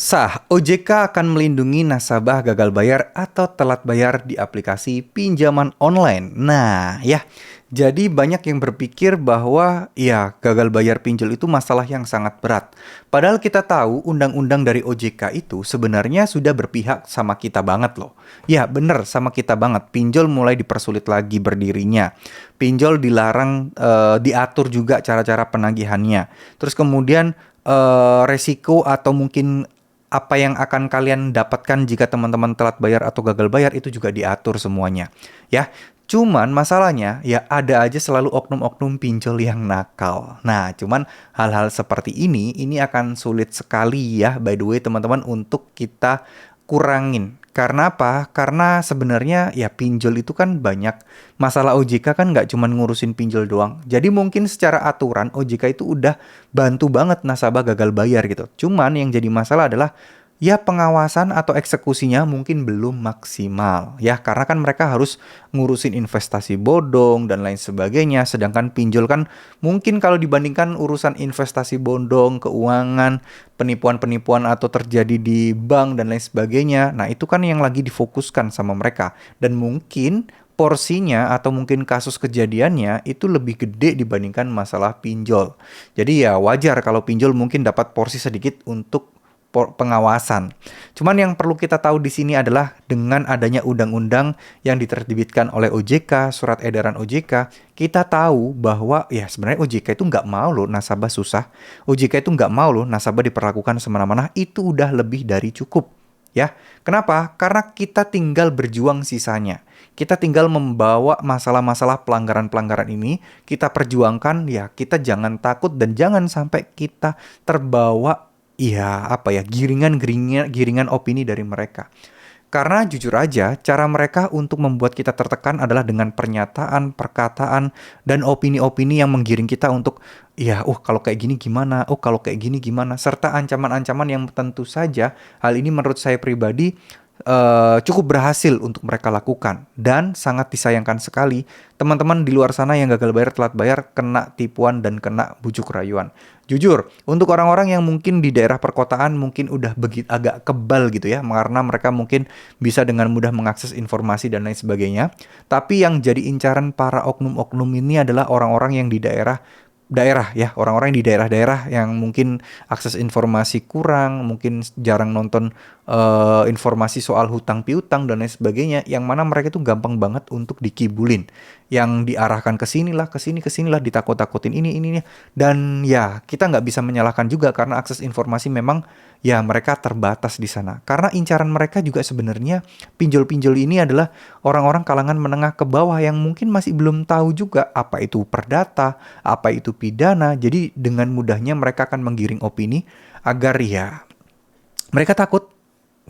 Sah, OJK akan melindungi nasabah gagal bayar atau telat bayar di aplikasi pinjaman online. Nah, ya, jadi banyak yang berpikir bahwa ya gagal bayar pinjol itu masalah yang sangat berat. Padahal kita tahu undang-undang dari OJK itu sebenarnya sudah berpihak sama kita banget loh. Ya, bener sama kita banget. Pinjol mulai dipersulit lagi berdirinya. Pinjol dilarang, diatur juga cara-cara penagihannya. Terus kemudian resiko atau mungkin apa yang akan kalian dapatkan jika teman-teman telat bayar atau gagal bayar itu juga diatur semuanya. Ya, cuman masalahnya ya ada aja selalu oknum-oknum pinjol yang nakal. Nah, cuman hal-hal seperti ini akan sulit sekali ya by the way teman-teman untuk kita kurangin. Karena apa? Karena sebenarnya ya pinjol itu kan banyak. Masalah OJK kan nggak cuma ngurusin pinjol doang. Jadi mungkin secara aturan OJK itu udah bantu banget nasabah gagal bayar gitu. Cuman yang jadi masalah adalah ya pengawasan atau eksekusinya mungkin belum maksimal. Ya karena kan mereka harus ngurusin investasi bodong dan lain sebagainya. Sedangkan pinjol kan mungkin kalau dibandingkan urusan investasi bodong, keuangan, penipuan-penipuan atau terjadi di bank dan lain sebagainya. Nah, itu kan yang lagi difokuskan sama mereka. Dan mungkin porsinya atau mungkin kasus kejadiannya itu lebih gede dibandingkan masalah pinjol. Jadi ya wajar kalau pinjol mungkin dapat porsi sedikit untuk pengawasan. Cuman yang perlu kita tahu di sini adalah dengan adanya undang-undang yang diterbitkan oleh OJK, surat edaran OJK, kita tahu bahwa ya sebenarnya OJK itu nggak mau loh nasabah susah. OJK itu nggak mau loh nasabah diperlakukan semena-mena, itu udah lebih dari cukup. Ya, kenapa? Karena kita tinggal berjuang sisanya. Kita tinggal membawa masalah-masalah pelanggaran-pelanggaran ini, kita perjuangkan, ya kita jangan takut dan jangan sampai kita terbawa iya, apa ya, giringan opini dari mereka. Karena jujur aja, cara mereka untuk membuat kita tertekan adalah dengan pernyataan, perkataan, dan opini-opini yang menggiring kita untuk, ya, kalau kayak gini gimana, kalau kayak gini gimana, serta ancaman-ancaman yang tentu saja, hal ini menurut saya pribadi, cukup berhasil untuk mereka lakukan. Dan sangat disayangkan sekali, teman-teman di luar sana yang gagal bayar, telat bayar, kena tipuan dan kena bujuk rayuan. Jujur, untuk orang-orang yang mungkin di daerah perkotaan mungkin udah agak kebal gitu ya, karena mereka mungkin bisa dengan mudah mengakses informasi dan lain sebagainya. Tapi yang jadi incaran para oknum-oknum ini adalah orang-orang yang di daerah ya, orang-orang di daerah-daerah yang mungkin akses informasi kurang, mungkin jarang nonton informasi soal hutang piutang dan lain sebagainya, yang mana mereka itu gampang banget untuk dikibulin, yang diarahkan ke sinilah, ke sinilah, ditakut-takutin ini, dan ya kita nggak bisa menyalahkan juga karena akses informasi memang ya mereka terbatas di sana. Karena incaran mereka juga sebenarnya pinjol-pinjol ini adalah orang-orang kalangan menengah ke bawah yang mungkin masih belum tahu juga apa itu perdata, apa itu pidana. Jadi dengan mudahnya mereka akan menggiring opini agar ya mereka takut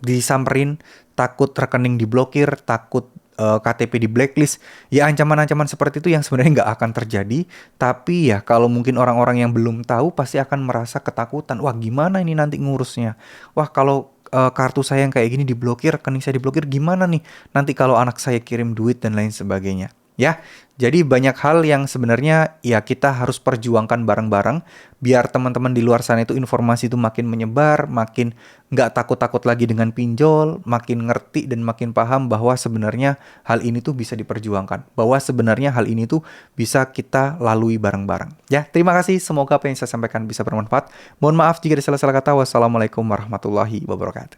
disamperin, takut rekening diblokir, takut KTP di blacklist. Ya ancaman-ancaman seperti itu yang sebenarnya nggak akan terjadi. Tapi ya kalau mungkin orang-orang yang belum tahu pasti akan merasa ketakutan. Wah gimana ini nanti ngurusnya? Wah kalau kartu saya yang kayak gini diblokir, rekening saya diblokir gimana nih? Nanti kalau anak saya kirim duit dan lain sebagainya. Ya, jadi banyak hal yang sebenarnya ya kita harus perjuangkan bareng-bareng biar teman-teman di luar sana itu informasi itu makin menyebar, makin nggak takut-takut lagi dengan pinjol, makin ngerti dan makin paham bahwa sebenarnya hal ini tuh bisa diperjuangkan, bahwa sebenarnya hal ini tuh bisa kita lalui bareng-bareng. Ya, terima kasih. Semoga apa yang saya sampaikan bisa bermanfaat. Mohon maaf jika ada salah-salah kata. Wassalamualaikum warahmatullahi wabarakatuh.